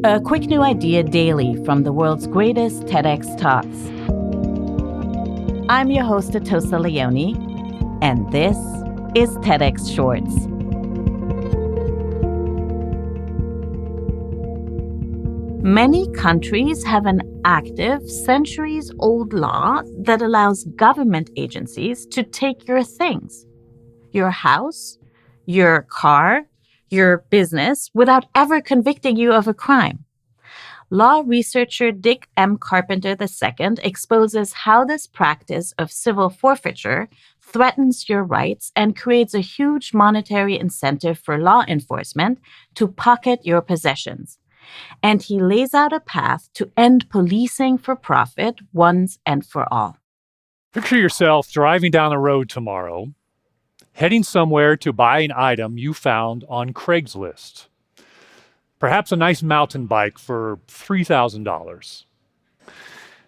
A quick new idea daily from the world's greatest TEDx talks. I'm your host, Atosa Leone, and this is TEDx Shorts. Many countries have an active, centuries-old law that allows government agencies to take your things, your house, your car, your business, without ever convicting you of a crime. Law researcher Dick M. Carpenter II exposes how this practice of civil forfeiture threatens your rights and creates a huge monetary incentive for law enforcement to pocket your possessions. And he lays out a path to end policing for profit once and for all. Picture yourself driving down the road tomorrow, heading somewhere to buy an item you found on Craigslist. Perhaps a nice mountain bike for $3,000.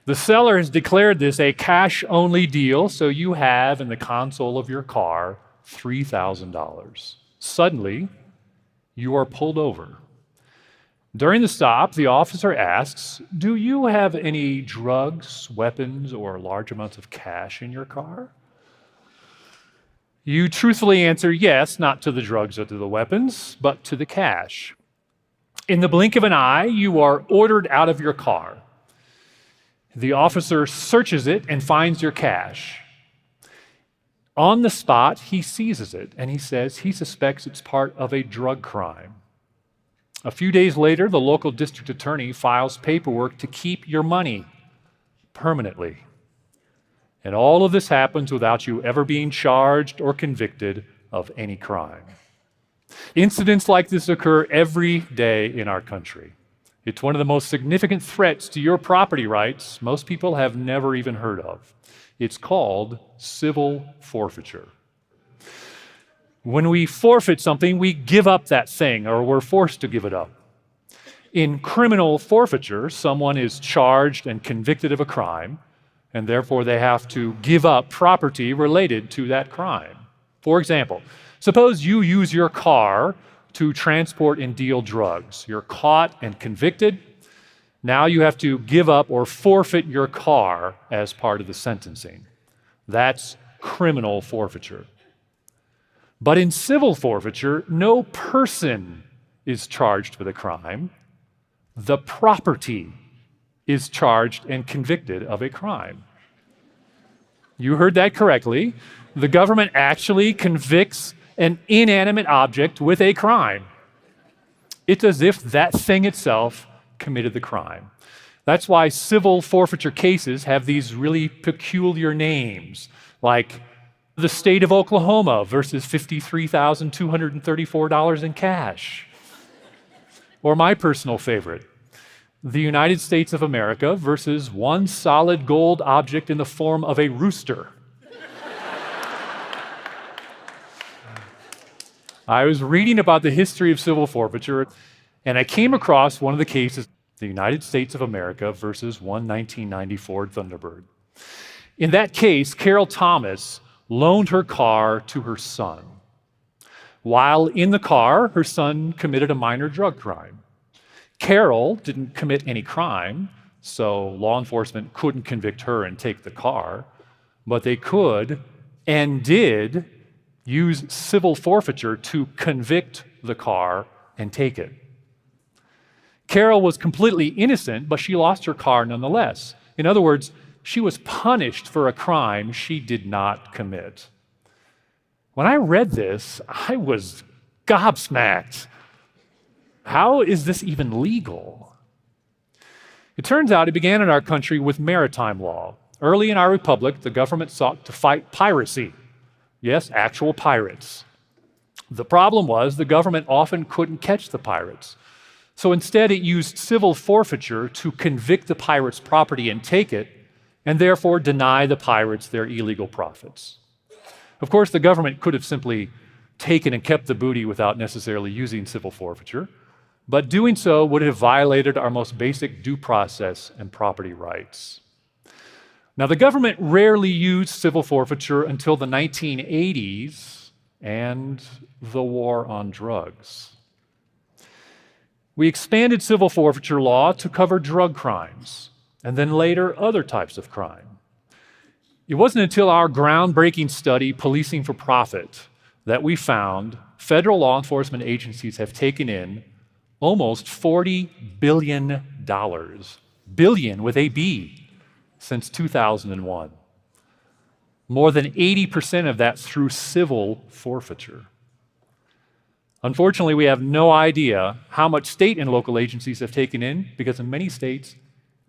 The seller has declared this a cash-only deal, so you have in the console of your car $3,000. Suddenly, you are pulled over. During the stop, the officer asks, "Do you have any drugs, weapons, or large amounts of cash in your car?" You truthfully answer yes, not to the drugs or to the weapons, but to the cash. In the blink of an eye, you are ordered out of your car. The officer searches it and finds your cash. On the spot, he seizes it, and he says he suspects it's part of a drug crime. A few days later, the local district attorney files paperwork to keep your money permanently. And all of this happens without you ever being charged or convicted of any crime. Incidents like this occur every day in our country. It's one of the most significant threats to your property rights most people have never even heard of. It's called civil forfeiture. When we forfeit something, we give up that thing, or we're forced to give it up. In criminal forfeiture, someone is charged and convicted of a crime, and therefore they have to give up property related to that crime. For example, suppose you use your car to transport and deal drugs. You're caught and convicted. Now you have to give up or forfeit your car as part of the sentencing. That's criminal forfeiture. But in civil forfeiture, no person is charged with a crime. The property is charged and convicted of a crime. You heard that correctly. The government actually convicts an inanimate object with a crime. It's as if that thing itself committed the crime. That's why civil forfeiture cases have these really peculiar names, like the state of Oklahoma versus $53,234 in cash. Or my personal favorite, the United States of America versus one solid gold object in the form of a rooster. I was reading about the history of civil forfeiture, and I came across one of the cases, the United States of America versus one 1990 Ford Thunderbird. In that case, Carol Thomas loaned her car to her son. While in the car, her son committed a minor drug crime. Carol didn't commit any crime, so law enforcement couldn't convict her and take the car, but they could and did use civil forfeiture to convict the car and take it. Carol was completely innocent, but she lost her car nonetheless. In other words, she was punished for a crime she did not commit. When I read this, I was gobsmacked. How is this even legal? It turns out it began in our country with maritime law. Early in our republic, the government sought to fight piracy. Yes, actual pirates. The problem was the government often couldn't catch the pirates. So instead, it used civil forfeiture to convict the pirates' property and take it, and therefore deny the pirates their illegal profits. Of course, the government could have simply taken and kept the booty without necessarily using civil forfeiture, but doing so would have violated our most basic due process and property rights. Now, the government rarely used civil forfeiture until the 1980s and the war on drugs. We expanded civil forfeiture law to cover drug crimes, and then later other types of crime. It wasn't until our groundbreaking study, Policing for Profit, that we found federal law enforcement agencies have taken in almost $40 billion, billion with a B, since 2001. More than 80% of that through civil forfeiture. Unfortunately, we have no idea how much state and local agencies have taken in because in many states,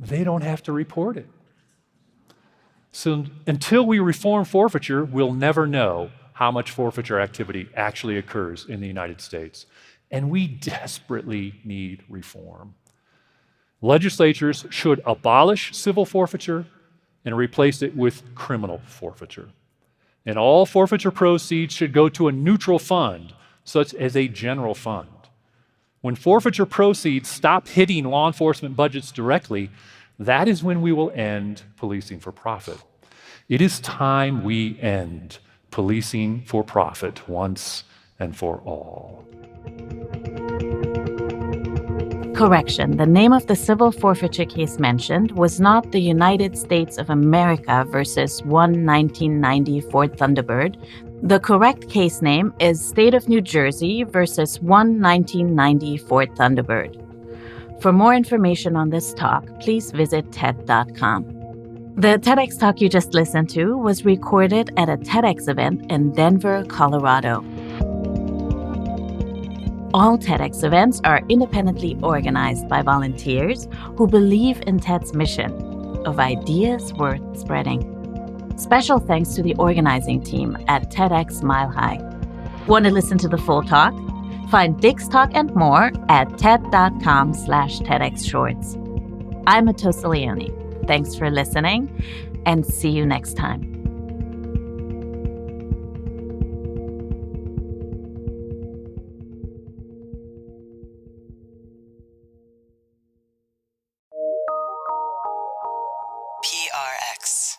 they don't have to report it. So until we reform forfeiture, we'll never know how much forfeiture activity actually occurs in the United States. And we desperately need reform. Legislatures should abolish civil forfeiture and replace it with criminal forfeiture. And all forfeiture proceeds should go to a neutral fund, such as a general fund. When forfeiture proceeds stop hitting law enforcement budgets directly, that is when we will end policing for profit. It is time we end policing for profit once and for all. Correction, the name of the civil forfeiture case mentioned was not the United States of America versus 1990 Ford Thunderbird. The correct case name is State of New Jersey versus 1990 Ford Thunderbird. For more information on this talk, please visit TED.com. The TEDx talk you just listened to was recorded at a TEDx event in Denver, Colorado. All TEDx events are independently organized by volunteers who believe in TED's mission of ideas worth spreading. Special thanks to the organizing team at TEDx Mile High. Want to listen to the full talk? Find Dick's talk and more at TED.com/TEDxShorts. I'm Atossa Leone. Thanks for listening, and see you next time. PRX.